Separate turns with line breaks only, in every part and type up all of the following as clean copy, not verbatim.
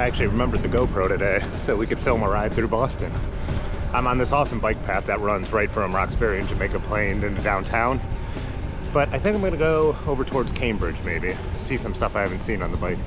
I actually remembered the GoPro today so we could film a ride through Boston. I'm on this awesome bike path that runs right from Roxbury and Jamaica Plain into downtown. But I think I'm gonna go over towards Cambridge maybe, see some stuff I haven't seen on the bike.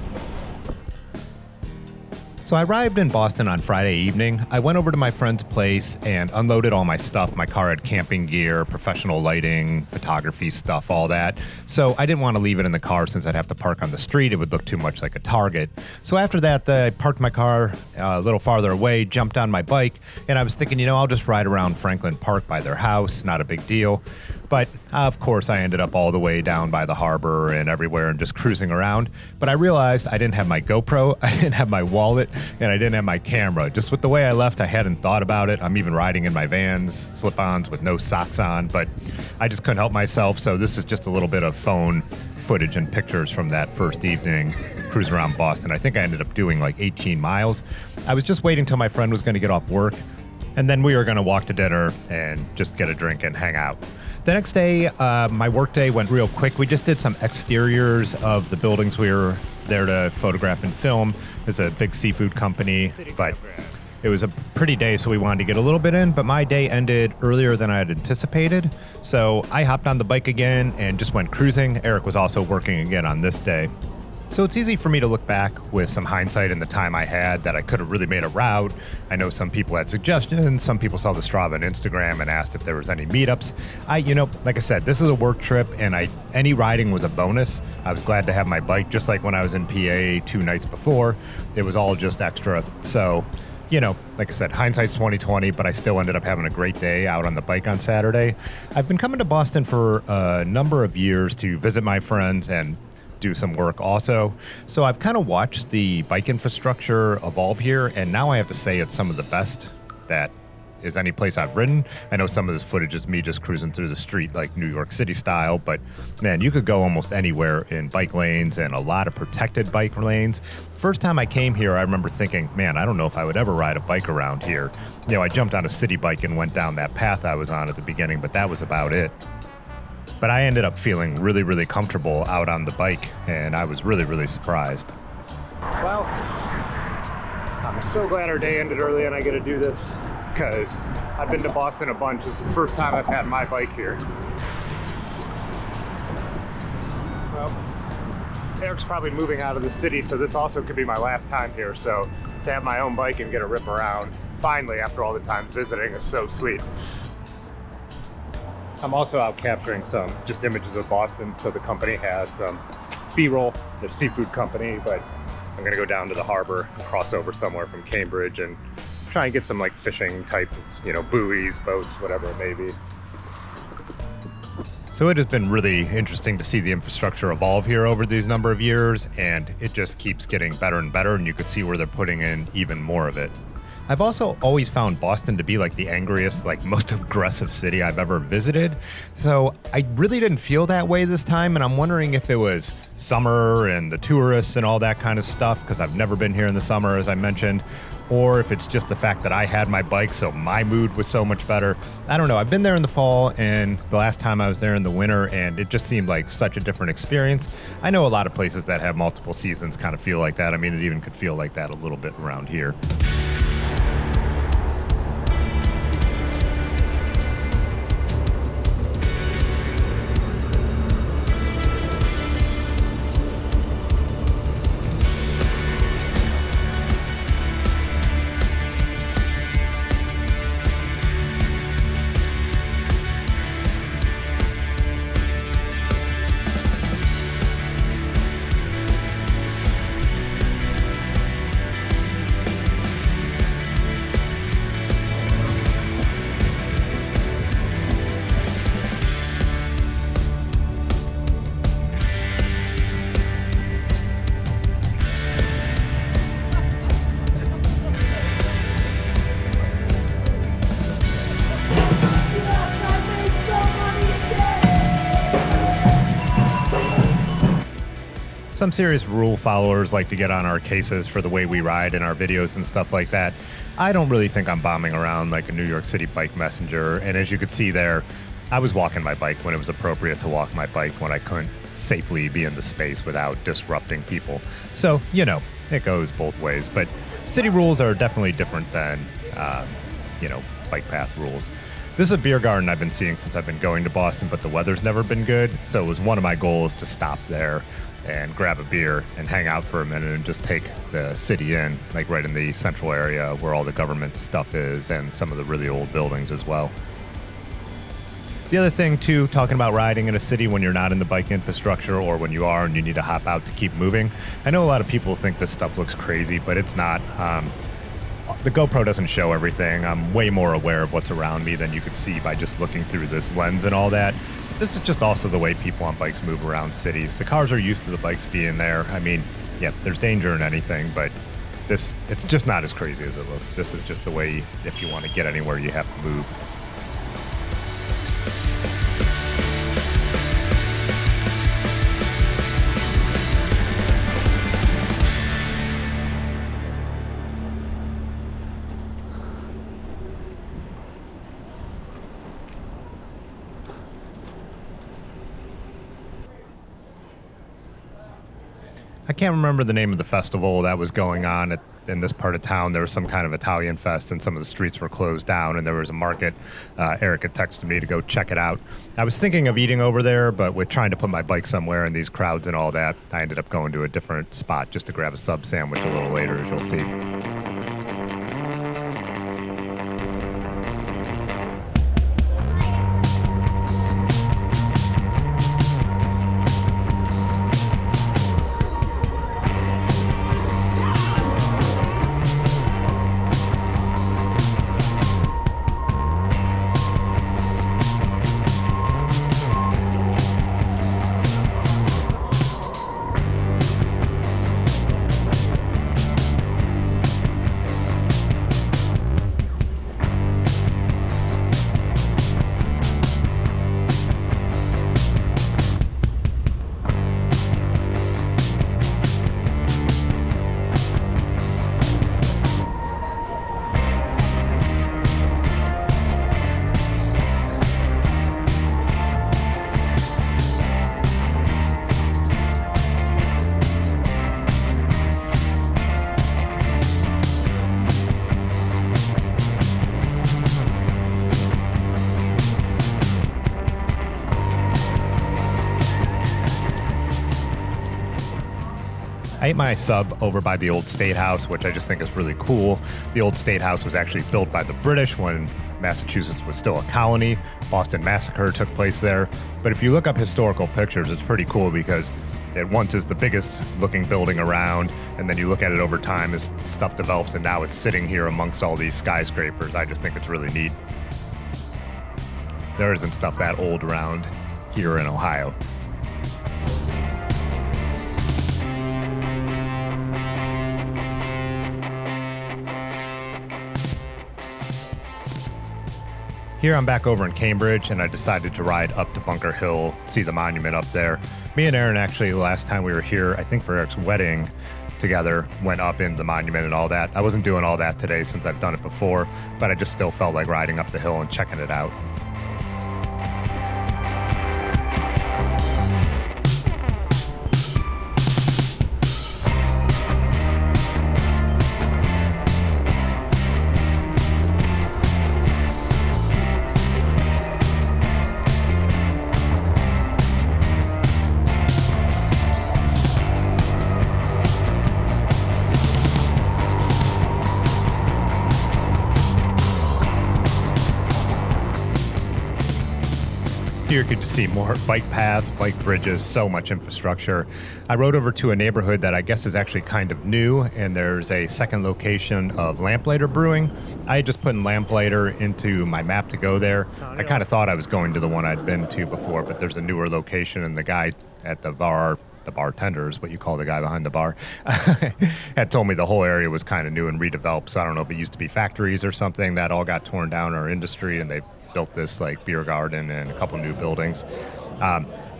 So I arrived in Boston on Friday evening. I went over to my friend's place and unloaded all my stuff. My car had camping gear, professional lighting, photography stuff, all that. So I didn't want to leave it in the car since I'd have to park on the street. It would look too much like a Target. So after that, I parked my car a little farther away, jumped on my bike, and I was thinking, I'll just ride around Franklin Park by their house, not a big deal. But of course, I ended up all the way down by the harbor and everywhere and just cruising around. But I realized I didn't have my GoPro, I didn't have my wallet, and I didn't have my camera. Just with the way I left, I hadn't thought about it. I'm even riding in my Vans, slip-ons with no socks on, but I just couldn't help myself. So this is just a little bit of phone footage and pictures from that first evening cruise around Boston. I think I ended up doing like 18 miles. I was just waiting till my friend was going to get off work, and then we were going to walk to dinner and just get a drink and hang out. The next day, my work day went real quick. We just did some exteriors of the buildings we were there to photograph and film. There's a big seafood company, but it was a pretty day, so we wanted to get a little bit in, but my day ended earlier than I had anticipated. So I hopped on the bike again and just went cruising. Eric was also working again on this day. So it's easy for me to look back with some hindsight in the time I had that I could have really made a route. I know some people had suggestions. Some people saw the Strava and Instagram and asked if there was any meetups. Like I said, this is a work trip, and any riding was a bonus. I was glad to have my bike, just like when I was in PA 2 nights before. It was all just extra. So, like I said, hindsight's 20/20, but I still ended up having a great day out on the bike on Saturday. I've been coming to Boston for a number of years to visit my friends and do some work also. So I've kind of watched the bike infrastructure evolve here, and now I have to say it's some of the best that is any place I've ridden. I know some of this footage is me just cruising through the street like New York City style, but man, you could go almost anywhere in bike lanes and a lot of protected bike lanes. First time I came here, I remember thinking, man, I don't know if I would ever ride a bike around here. I jumped on a city bike and went down that path I was on at the beginning, but that was about it. But I ended up feeling really, really comfortable out on the bike, and I was really, really surprised.
Well, I'm so glad our day ended early and I get to do this, because I've been to Boston a bunch. This is the first time I've had my bike here. Well, Eric's probably moving out of the city, so this also could be my last time here. So to have my own bike and get a rip around, finally, after all the time visiting, is so sweet. I'm also out capturing some just images of Boston. So the company has some B-roll, the seafood company, but I'm gonna go down to the harbor and cross over somewhere from Cambridge and try and get some like fishing type, buoys, boats, whatever it may be.
So it has been really interesting to see the infrastructure evolve here over these number of years, and it just keeps getting better and better, and you can see where they're putting in even more of it. I've also always found Boston to be like the angriest, like most aggressive city I've ever visited. So I really didn't feel that way this time, and I'm wondering if it was summer and the tourists and all that kind of stuff, because I've never been here in the summer, as I mentioned, or if it's just the fact that I had my bike, so my mood was so much better. I don't know. I've been there in the fall, and the last time I was there in the winter, and it just seemed like such a different experience. I know a lot of places that have multiple seasons kind of feel like that. I mean, it even could feel like that a little bit around here. Some serious rule followers like to get on our cases for the way we ride in our videos and stuff like that. I don't really think I'm bombing around like a New York City bike messenger. And as you could see there, I was walking my bike when it was appropriate to walk my bike when I couldn't safely be in the space without disrupting people. So, it goes both ways. But city rules are definitely different than, bike path rules. This is a beer garden I've been seeing since I've been going to Boston, but the weather's never been good. So it was one of my goals to stop there and grab a beer and hang out for a minute and just take the city in, like right in the central area where all the government stuff is and some of the really old buildings as well. The other thing, too, talking about riding in a city when you're not in the bike infrastructure or when you are and you need to hop out to keep moving. I know a lot of people think this stuff looks crazy, but it's not. The GoPro doesn't show everything. I'm way more aware of what's around me than you could see by just looking through this lens and all that. This is just also the way people on bikes move around cities. The cars are used to the bikes being there. I mean, yeah, there's danger in anything, but it's just not as crazy as it looks. This is just the way, if you want to get anywhere, you have to move. I can't remember the name of the festival that was going on in this part of town. There was some kind of Italian fest, and some of the streets were closed down, and there was a market. Eric had texted me to go check it out. I was thinking of eating over there, but with trying to put my bike somewhere and these crowds and all that, I ended up going to a different spot just to grab a sub sandwich a little later, as you'll see. I ate my sub over by the old State House, which I just think is really cool. The old State House was actually built by the British when Massachusetts was still a colony. Boston Massacre took place there. But if you look up historical pictures, it's pretty cool because it once is the biggest looking building around, and then you look at it over time as stuff develops, and now it's sitting here amongst all these skyscrapers. I just think it's really neat. There isn't stuff that old around here in Ohio. Here I'm back over in Cambridge, and I decided to ride up to Bunker Hill, see the monument up there. Me and Aaron actually, last time we were here, I think for Eric's wedding together, went up in the monument and all that. I wasn't doing all that today since I've done it before, but I just still felt like riding up the hill and checking it out. Here you could see more bike paths, bike bridges, so much infrastructure. I rode over to a neighborhood that I guess is actually kind of new, and there's a second location of Lamplighter Brewing. I had just put in Lamplighter into my map to go there. I kind of thought I was going to the one I'd been to before, but there's a newer location, and the guy at the bar, the bartender is what you call the guy behind the bar, had told me the whole area was kind of new and redeveloped. So I don't know if it used to be factories or something that all got torn down, or industry, and they've built this like beer garden and a couple new buildings.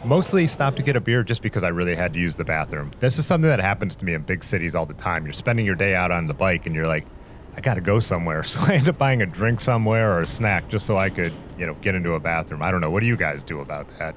Mostly stopped to get a beer just because I really had to use the bathroom. This is something that happens to me in big cities all the time. You're spending your day out on the bike and you're like, I got to go somewhere. So I ended up buying a drink somewhere or a snack just so I could, get into a bathroom. I don't know. What do you guys do about that?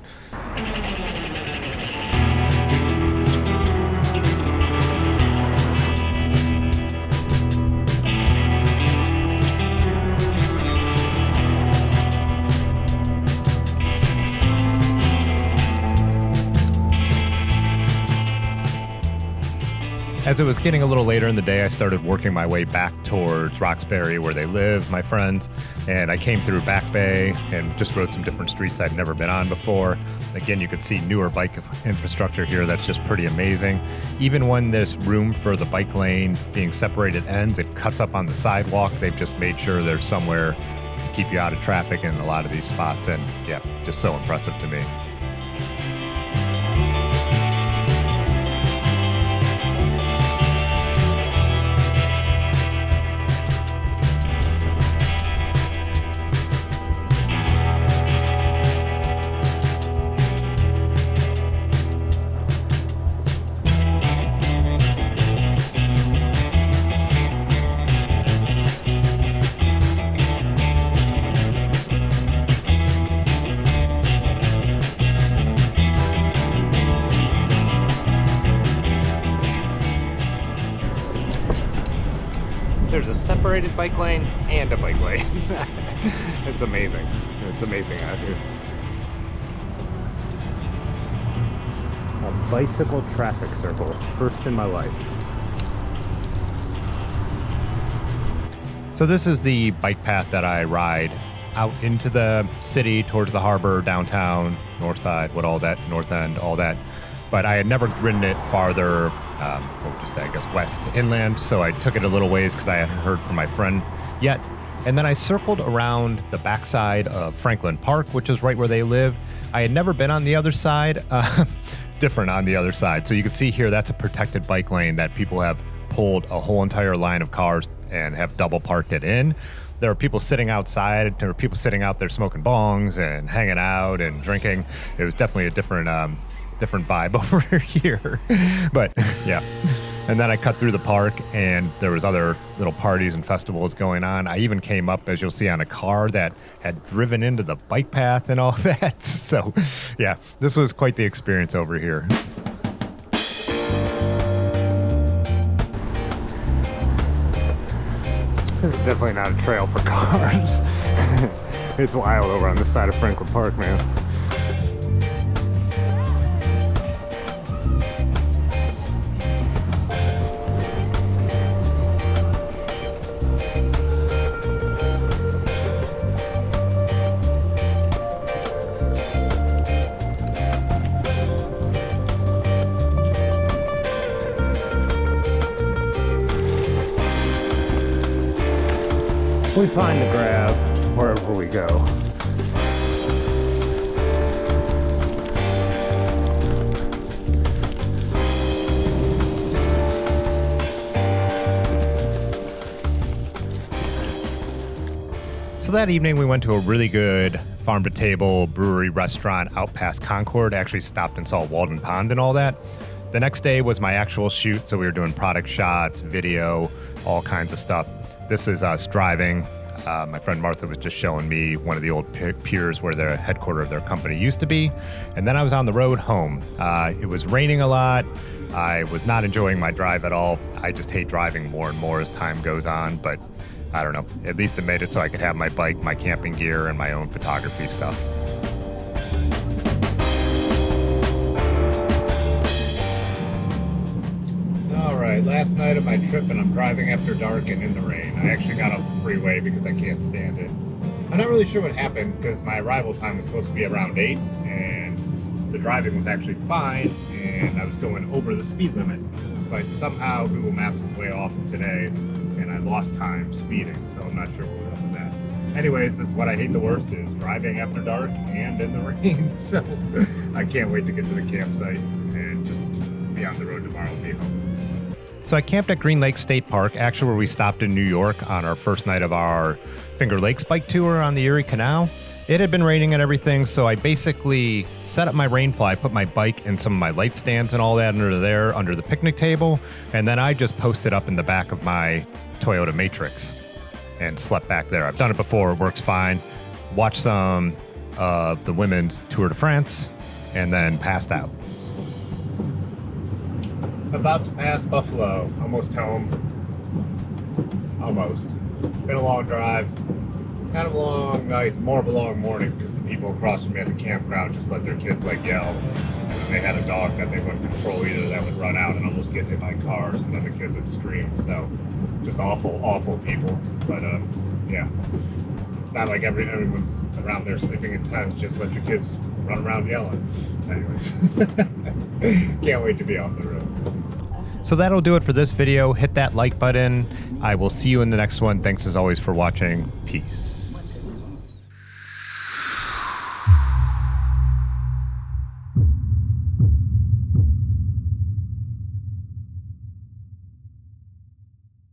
As it was getting a little later in the day, I started working my way back towards Roxbury, where they live, my friends, and I came through Back Bay and just rode some different streets I'd never been on before. Again, you could see newer bike infrastructure here that's just pretty amazing. Even when there's room for the bike lane being separated ends, it cuts up on the sidewalk. They've just made sure there's somewhere to keep you out of traffic in a lot of these spots, and yeah, just so impressive to me. There's a separated bike lane and a bike lane. It's amazing. It's amazing out here. A bicycle traffic circle, first in my life. So this is the bike path that I ride out into the city, towards the harbor, downtown, north side, north end, all that. But I had never ridden it farther, what would you say, I guess west, inland. So I took it a little ways because I hadn't heard from my friend yet. And then I circled around the backside of Franklin Park, which is right where they live. I had never been on the other side, different on the other side. So you can see here, that's a protected bike lane that people have pulled a whole entire line of cars and have double parked it in. There are people sitting outside. There are people sitting out there smoking bongs and hanging out and drinking. It was definitely a different vibe over here. But yeah. And then I cut through the park and there was other little parties and festivals going on. I even came up, as you'll see, on a car that had driven into the bike path and all that. So yeah, this was quite the experience over here. This is definitely not a trail for cars. It's wild over on this side of Franklin Park, man. We find the grab wherever we go. So that evening we went to a really good farm-to-table brewery restaurant out past Concord. Actually stopped and saw Walden Pond and all that. The next day was my actual shoot, so we were doing product shots, video, all kinds of stuff. This is us driving. My friend Martha was just showing me one of the old piers where the headquarters of their company used to be. And then I was on the road home. It was raining a lot. I was not enjoying my drive at all. I just hate driving more and more as time goes on. But I don't know, at least it made it so I could have my bike, my camping gear, and my own photography stuff. Last night of my trip, and I'm driving after dark and in the rain. I actually got off the freeway because I can't stand it. I'm not really sure what happened because my arrival time was supposed to be around 8 and the driving was actually fine and I was going over the speed limit, but somehow Google Maps was way off today and I lost time speeding, so I'm not sure what was up with that. Anyways, this is what I hate the worst, is driving after dark and in the rain. So I can't wait to get to the campsite and just be on the road tomorrow and be home. So I camped at Green Lake State Park, actually where we stopped in New York on our first night of our Finger Lakes bike tour on the Erie Canal. It had been raining and everything, so I basically set up my rainfly, put my bike and some of my light stands and all that under the picnic table, and then I just posted up in the back of my Toyota Matrix and slept back there. I've done it before, it works fine. Watched some of the women's Tour de France and then passed out. About to pass Buffalo, almost home. Almost. Been a long drive, kind of a long night, more of a long morning because the people across from me at the campground just let their kids yell. And
they had a dog that they wouldn't control either that would run out and almost get hit by cars, and then the kids would scream. So just awful people. But yeah, it's not like everyone's around there sleeping in tents. Just let your kids run around yelling. Anyways, can't wait to be off the road.
So that'll do it for this video. Hit that like button. I will see you in the next one. Thanks as always for watching. Peace.